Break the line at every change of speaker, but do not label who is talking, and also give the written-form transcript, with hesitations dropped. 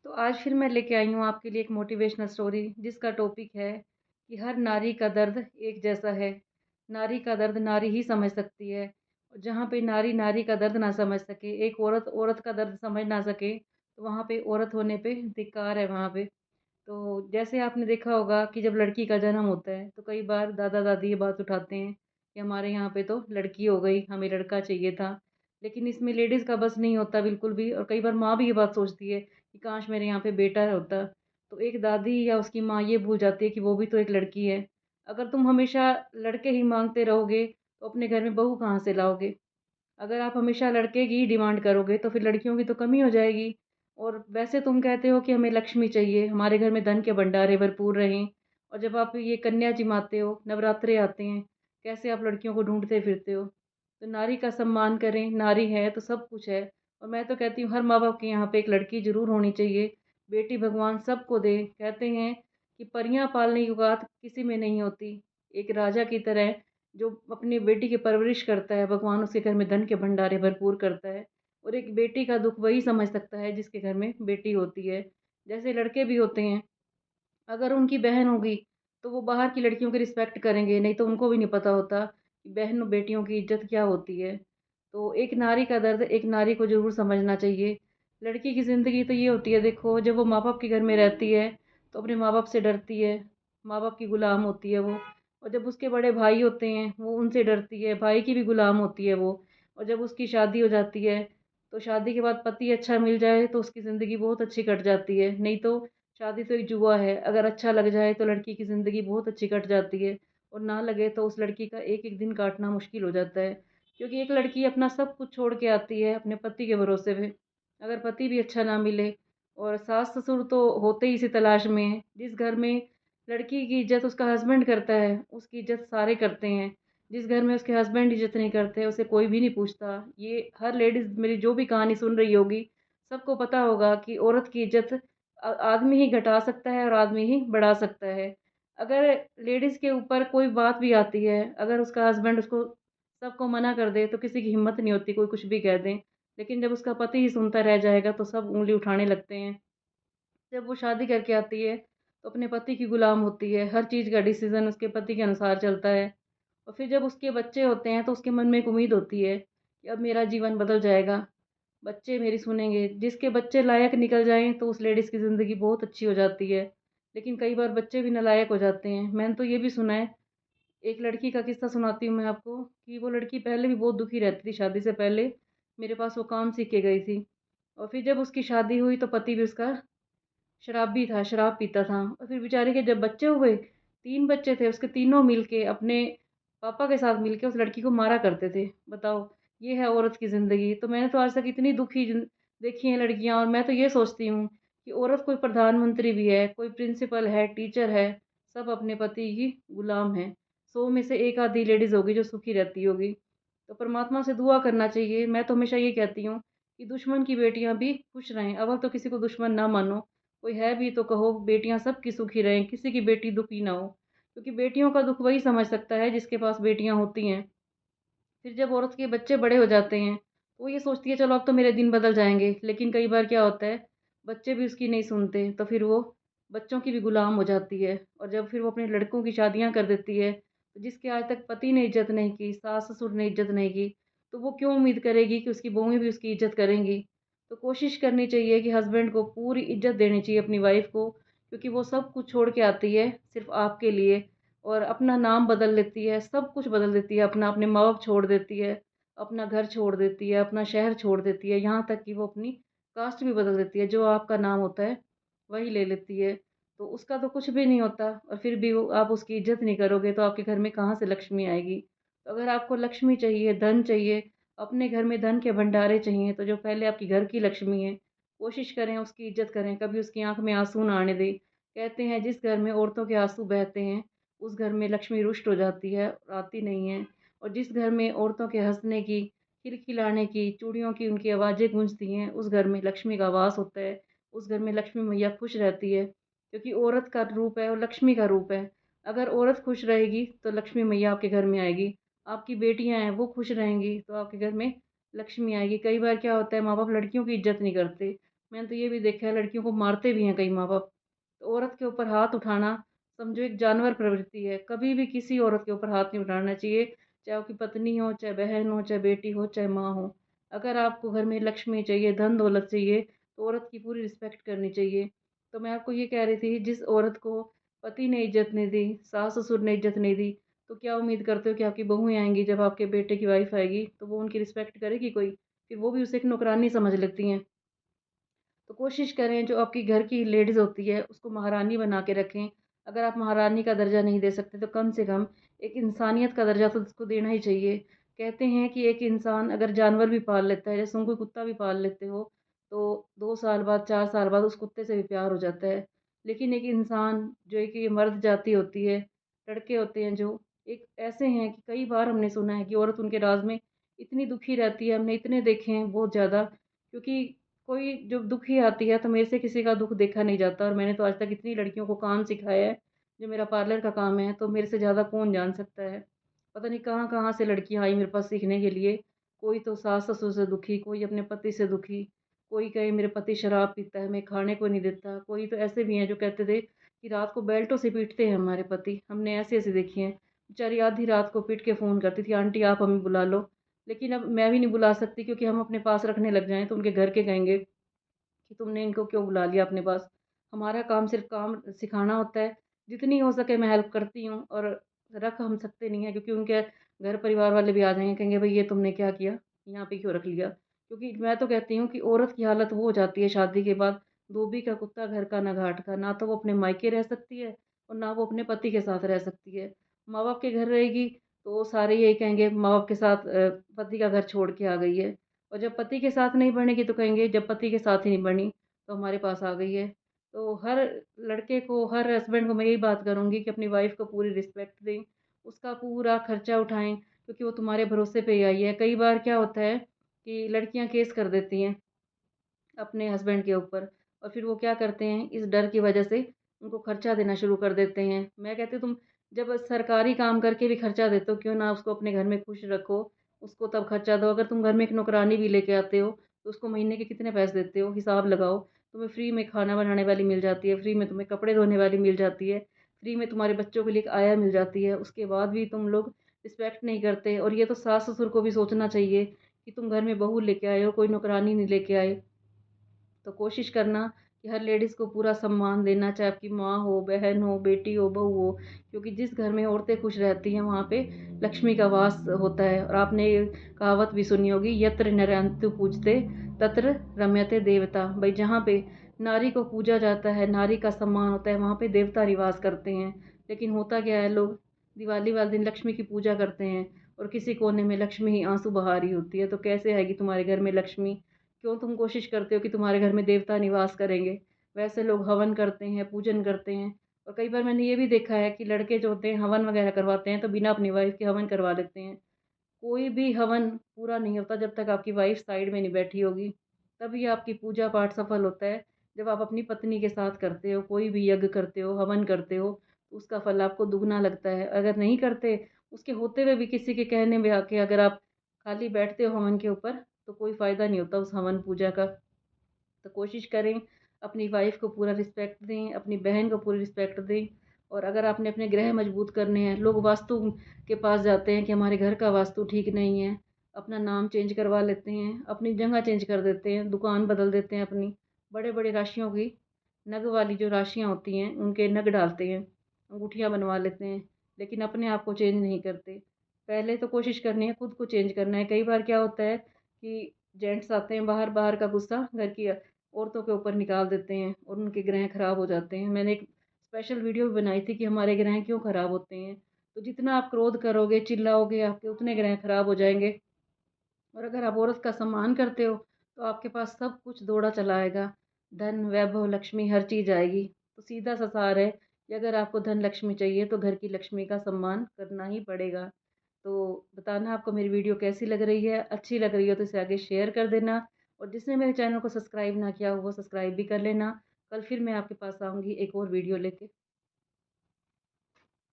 तो आज फिर मैं लेके आई हूँ आपके लिए एक मोटिवेशनल स्टोरी जिसका टॉपिक है कि हर नारी का दर्द एक जैसा है। नारी का दर्द नारी ही समझ सकती है। और जहाँ पे नारी नारी का दर्द ना समझ सके, एक औरत औरत का दर्द समझ ना सके, तो वहाँ पे औरत होने पे धिक्कार है वहाँ पे। तो जैसे आपने देखा होगा कि जब लड़की का जन्म होता है तो कई बार दादा दादी ये बात उठाते हैं कि हमारे यहाँ पे तो लड़की हो गई, हमें लड़का चाहिए था। लेकिन इसमें लेडीज़ का बस नहीं होता बिल्कुल भी, और कई बार माँ भी ये बात सोचती है कि काश मेरे यहाँ पे बेटा होता। तो एक दादी या उसकी माँ ये भूल जाती है कि वो भी तो एक लड़की है। अगर तुम हमेशा लड़के ही मांगते रहोगे तो अपने घर में बहू कहाँ से लाओगे? अगर आप हमेशा लड़के की ही डिमांड करोगे तो फिर लड़कियों की तो कमी हो जाएगी। और वैसे तुम कहते हो कि हमें लक्ष्मी चाहिए, हमारे घर में धन के भंडारे भरपूर रहें, और जब आप ये कन्या जिमाते हो, नवरात्रे आते हैं, कैसे आप लड़कियों को ढूंढते फिरते हो। तो नारी का सम्मान करें, नारी है तो सब कुछ है। और मैं तो कहती हूँ हर माँ बाप के यहाँ पे एक लड़की जरूर होनी चाहिए। बेटी भगवान सबको दे। कहते हैं कि परियां पालने की औकात किसी में नहीं होती। एक राजा की तरह जो अपनी बेटी की परवरिश करता है, भगवान उसके घर में धन के भंडारे भरपूर करता है। और एक बेटी का दुख वही समझ सकता है जिसके घर में बेटी होती है। जैसे लड़के भी होते हैं, अगर उनकी बहन होगी तो वो बाहर की लड़कियों की रिस्पेक्ट करेंगे, नहीं तो उनको भी नहीं पता होता कि बहन बेटियों की इज्जत क्या होती है। तो एक नारी का दर्द एक नारी को ज़रूर समझना चाहिए। लड़की की ज़िंदगी तो ये होती है, देखो जब वो माँ बाप के घर में रहती है तो अपने माँ बाप से डरती है, माँ बाप की गुलाम होती है वो। और जब उसके बड़े भाई होते हैं वो उनसे डरती है, भाई की भी गुलाम होती है वो। और जब उसकी शादी हो जाती है तो शादी के बाद पति अच्छा मिल जाए तो उसकी ज़िंदगी बहुत अच्छी कट जाती है, नहीं तो शादी तो एक जुआ है। अगर अच्छा लग जाए तो लड़की की ज़िंदगी बहुत अच्छी कट जाती है, और ना लगे तो उस लड़की का एक एक दिन काटना मुश्किल हो जाता है। क्योंकि एक लड़की अपना सब कुछ छोड़ के आती है अपने पति के भरोसे पे। अगर पति भी अच्छा ना मिले, और सास ससुर तो होते ही इसी तलाश में है। जिस घर में लड़की की इज्जत उसका हस्बैंड करता है उसकी इज्जत सारे करते हैं। जिस घर में उसके हस्बैंड इज्जत नहीं करते उसे कोई भी नहीं पूछता। ये हर लेडीज़ मेरी जो भी कहानी सुन रही होगी, सबको पता होगा कि औरत की इज्जत आदमी ही घटा सकता है और आदमी ही बढ़ा सकता है। अगर लेडीज़ के ऊपर कोई बात भी आती है, अगर उसका हस्बैंड उसको सबको मना कर दे तो किसी की हिम्मत नहीं होती, कोई कुछ भी कह दें। लेकिन जब उसका पति ही सुनता रह जाएगा तो सब उँगली उठाने लगते हैं। जब वो शादी करके आती है तो अपने पति की गुलाम होती है, हर चीज़ का डिसीज़न उसके पति के अनुसार चलता है। और फिर जब उसके बच्चे होते हैं तो उसके मन में एक उम्मीद होती है कि अब मेरा जीवन बदल जाएगा, बच्चे मेरी सुनेंगे। जिसके बच्चे लायक निकल जाएँ तो उस लेडीज़ की ज़िंदगी बहुत अच्छी हो जाती है। लेकिन कई बार बच्चे भी नालायक हो जाते हैं। मैंने तो ये भी सुना है, एक लड़की का किस्सा सुनाती हूँ मैं आपको, कि वो लड़की पहले भी बहुत दुखी रहती थी शादी से पहले। मेरे पास वो काम सीख के गई थी। और फिर जब उसकी शादी हुई तो पति भी उसका शराबी था, शराब पीता था। और फिर बेचारे के जब बच्चे हुए, 3 बच्चे थे उसके, तीनों मिलके अपने पापा के साथ मिलके उस लड़की को मारा करते थे। बताओ, ये है औरत की ज़िंदगी। तो मैंने तो आज तक इतनी दुखी देखी हैं लड़कियाँ, और मैं तो ये सोचती हूँ कि औरत कोई प्रधानमंत्री भी है, कोई प्रिंसिपल है, टीचर है, सब अपने पति की गुलाम है। 100 में से एक आधी लेडीज़ होगी जो सुखी रहती होगी। तो परमात्मा से दुआ करना चाहिए। मैं तो हमेशा ये कहती हूँ कि दुश्मन की बेटियाँ भी खुश रहें। अव्वल तो किसी को दुश्मन ना मानो, कोई है भी तो कहो बेटियां सबकी सुखी रहें, किसी की बेटी दुखी ना हो। क्योंकि बेटियों का दुख वही समझ सकता है जिसके पास बेटियां होती हैं। फिर जब औरत के बच्चे बड़े हो जाते हैं तो वो ये सोचती है चलो अब तो मेरे दिन बदल जाएंगे। लेकिन कई बार क्या होता है, बच्चे भी उसकी नहीं सुनते, तो फिर वो बच्चों की भी गुलाम हो जाती है। और जब फिर वो अपने लड़कों की शादियां कर देती है, तो जिसके आज तक पति ने इज्जत नहीं की, सास ससुर ने इज्जत नहीं की, तो वो क्यों उम्मीद करेगी कि उसकी बहुएं भी उसकी इज्जत करेंगी। तो कोशिश करनी चाहिए कि हस्बैंड को पूरी इज्जत देनी चाहिए अपनी वाइफ को, क्योंकि वो सब कुछ छोड़ के आती है सिर्फ आपके लिए। और अपना नाम बदल लेती है, सब कुछ बदल देती है अपना, अपने माँ-बाप छोड़ देती है, अपना घर छोड़ देती है, अपना शहर छोड़ देती है, यहाँ तक कि वो अपनी कास्ट भी बदल देती है। जो आपका नाम होता है, वही ले लेती है। तो उसका तो कुछ भी नहीं होता, और फिर भी वो आप उसकी इज़्ज़त नहीं करोगे तो आपके घर में कहाँ से लक्ष्मी आएगी? तो अगर आपको लक्ष्मी चाहिए, धन चाहिए, अपने घर में धन के भंडारे चाहिए, तो जो पहले आपकी घर की लक्ष्मी है, कोशिश करें उसकी इज़्ज़त करें, कभी उसकी आँख में आँसू ना आने दें। कहते हैं जिस घर में औरतों के आँसू बहते हैं उस घर में लक्ष्मी रुष्ट हो जाती है और आती नहीं है। और जिस घर में औरतों के हँसने की, खिलखिलाने की, चूड़ियों की उनकी आवाज़ें गूंजती हैं, उस घर में लक्ष्मी का वास होता है। उस घर में लक्ष्मी मैया खुश रहती है, क्योंकि औरत का रूप है और लक्ष्मी का रूप है। अगर औरत खुश रहेगी तो लक्ष्मी मैया आपके घर में आएगी। आपकी बेटियां हैं वो खुश रहेंगी तो आपके घर में लक्ष्मी आएगी। कई बार क्या होता है, माँ बाप लड़कियों की इज्जत नहीं करते, मैंने तो ये भी देखा है लड़कियों को मारते भी हैं कई माँ-बाप। तो औरत के ऊपर हाथ उठाना समझो एक जानवर प्रवृत्ति है। कभी भी किसी औरत के ऊपर हाथ नहीं उठाना चाहिए, चाहे वो की पत्नी हो, चाहे बहन हो, चाहे बेटी हो, चाहे माँ हो। अगर आपको घर में लक्ष्मी चाहिए, धन-दौलत चाहिए, तो औरत की पूरी रिस्पेक्ट करनी चाहिए। तो मैं आपको ये कह रही थी जिस औरत को पति ने इज़्ज़त नहीं दी, सास-ससुर ने इज़्ज़त नहीं दी, तो क्या उम्मीद करते हो कि आपकी बहुएँ आएँगी जब आपके बेटे की वाइफ़ आएगी, तो वो उनकी रिस्पेक्ट करेगी कोई? फिर वो भी उसे एक नौकरानी समझ लेती हैं। तो कोशिश करें जो आपकी घर की लेडीज़ होती है उसको महारानी बना के रखें। अगर आप महारानी का दर्जा नहीं दे सकते तो कम से कम एक इंसानियत का दर्जा तो उसको देना ही चाहिए। कहते हैं कि एक इंसान अगर जानवर भी पाल लेता है, जैसे तुम कोई कुत्ता भी पाल लेते हो, तो 2 साल बाद, 4 साल बाद उस कुत्ते से भी प्यार हो जाता है। लेकिन एक इंसान जो एक ये मर्द जाति होती है, लड़के होते हैं जो, एक ऐसे हैं कि कई बार हमने सुना है कि औरत उनके राज में इतनी दुखी रहती है, हमने इतने देखे हैं बहुत ज़्यादा, क्योंकि कोई जब दुखी आती है तो मेरे से किसी का दुःख देखा नहीं जाता और मैंने तो आज तक इतनी लड़कियों को काम सिखाया है, जो मेरा पार्लर का काम है, तो मेरे से ज़्यादा कौन जान सकता है। पता नहीं कहाँ-कहाँ से लड़कियाँ आई मेरे पास सीखने के लिए। कोई तो सास-ससुर से दुखी, कोई अपने पति से दुखी, कोई कहे मेरे पति शराब पीता है, मैं खाने को नहीं देता। कोई तो ऐसे भी हैं जो कहते थे कि रात को बेल्टों से पीटते हैं हमारे पति, हमने ऐसी-ऐसी देखी हैं। बेचारी आधी रात को पीट के फ़ोन करती थी, आंटी आप हमें बुला लो। लेकिन अब मैं भी नहीं बुला सकती क्योंकि हम अपने पास रखने लग जाएँ तो उनके घर के कहेंगे कि तुमने इनको क्यों बुला लिया अपने पास? हमारा काम सिर्फ़ काम सिखाना होता है। जितनी हो सके मैं हेल्प करती हूँ और रख हम सकते नहीं हैं क्योंकि उनके घर परिवार वाले भी आ जाएँगे, कहेंगे भई ये तुमने क्या किया? यहाँ पे क्यों रख लिया? क्योंकि मैं तो कहती हूँ कि औरत की हालत वो हो जाती है शादी के बाद, धोबी का कुत्ता घर का ना घाट का। ना तो वो अपने मायके रह सकती है और ना वो अपने पति के साथ रह सकती है। माँ-बाप के घर रहेगी तो सारे यही कहेंगे माँ-बाप के साथ पति का घर छोड़ के आ गई है। और जब पति के साथ नहीं बनेगी तो कहेंगे जब पति के साथ ही नहीं बनी तो हमारे पास आ गई है। तो हर लड़के को, हर हस्बैंड को मैं यही बात करूँगी कि अपनी वाइफ़ को पूरी रिस्पेक्ट दें, उसका पूरा खर्चा उठाएँ क्योंकि वो तुम्हारे भरोसे पे ही आई है। कई बार क्या होता है कि लड़कियाँ केस कर देती हैं अपने हस्बैंड के ऊपर और फिर वो क्या करते हैं इस डर की वजह से उनको खर्चा देना शुरू कर देते हैं। मैं कहती हूँ तुम जब सरकारी काम करके भी खर्चा देते हो क्यों ना उसको अपने घर में खुश रखो, उसको तब खर्चा दो। अगर तुम घर में एक नौकरानी भी लेके आते हो तो उसको महीने के कितने पैसे देते हो हिसाब लगाओ। तुम्हें फ्री में खाना बनाने वाली मिल जाती है, फ्री में तुम्हें कपड़े धोने वाली मिल जाती है, फ्री में तुम्हारे बच्चों के लिए एक आया मिल जाती है। उसके बाद भी तुम लोग रिस्पेक्ट नहीं करते और ये तो सास ससुर को भी सोचना चाहिए कि तुम घर में बहू लेके आए हो, कोई नौकरानी नहीं लेके आए। तो कोशिश करना कि हर लेडीज़ को पूरा सम्मान देना, चाहे आपकी माँ हो, बहन हो, बेटी हो, बहू हो, क्योंकि जिस घर में औरतें खुश रहती हैं, वहाँ पे लक्ष्मी का वास होता है। और आपने ये कहावत भी सुनी होगी, यत्र नरंतु पूजते तत्र रम्यते देवता। भई जहाँ पे नारी को पूजा जाता है, नारी का सम्मान होता है, वहाँ पे देवता निवास करते हैं। लेकिन होता क्या है, लोग दिवाली वाले दिन लक्ष्मी की पूजा करते हैं और किसी कोने में लक्ष्मी ही आँसू बहा रही होती है। तो कैसे आएगी तुम्हारे घर में लक्ष्मी? क्यों तुम कोशिश करते हो कि तुम्हारे घर में देवता निवास करेंगे? वैसे लोग हवन करते हैं, पूजन करते हैं और कई बार मैंने ये भी देखा है कि लड़के जो होते हैं हवन वगैरह करवाते हैं तो बिना अपनी वाइफ़ के हवन करवा लेते हैं। कोई भी हवन पूरा नहीं होता जब तक आपकी वाइफ़ साइड में नहीं बैठी होगी। तभी आपकी पूजा पाठ सफल होता है। जब आप अपनी पत्नी के साथ करते हो, कोई भी यज्ञ करते हो, हवन करते हो, तो उसका फल आपको दुगना लगता है। अगर नहीं करते, उसके होते हुए भी किसी के कहने में आके अगर आप खाली बैठते हो हवन के ऊपर, तो कोई फ़ायदा नहीं होता उस हवन पूजा का। तो कोशिश करें अपनी वाइफ़ को पूरा रिस्पेक्ट दें, अपनी बहन को पूरी रिस्पेक्ट दें और अगर आपने अपने गृह मजबूत करने हैं, लोग वास्तु के पास जाते हैं कि हमारे घर का वास्तु ठीक नहीं है, अपना नाम चेंज करवा लेते हैं, अपनी जगह चेंज कर देते हैं, दुकान बदल देते हैं अपनी। बड़े-बड़े राशियों की नग वाली जो राशियाँ होती हैं, उनके नग डालते हैं, अंगूठियाँ बनवा लेते हैं, लेकिन अपने आप को चेंज नहीं करते। पहले तो कोशिश करनी है खुद को चेंज करना है। कई बार क्या होता है कि जेंट्स आते हैं बाहर, बाहर का गुस्सा घर की औरतों के ऊपर निकाल देते हैं और उनके ग्रह खराब हो जाते हैं। मैंने एक स्पेशल वीडियो भी बनाई थी कि हमारे ग्रह क्यों खराब होते हैं। तो जितना आप क्रोध करोगे, चिल्लाओगे, आपके उतने ग्रह खराब हो जाएँगे और अगर आप औरत का सम्मान करते हो, तो आपके पास सब कुछ दौड़ा चला आएगा। धन, वैभव, लक्ष्मी हर चीज़ आएगी। तो सीधा-सा सार है कि अगर आपको धन लक्ष्मी चाहिए तो घर की लक्ष्मी का सम्मान करना ही पड़ेगा। तो बताना आपको मेरी वीडियो कैसी लग रही है? अच्छी लग रही हो तो इसे आगे शेयर कर देना और जिसने मेरे चैनल को सब्सक्राइब ना किया हो वो सब्सक्राइब भी कर लेना। कल फिर मैं आपके पास आऊँगी एक और वीडियो लेके।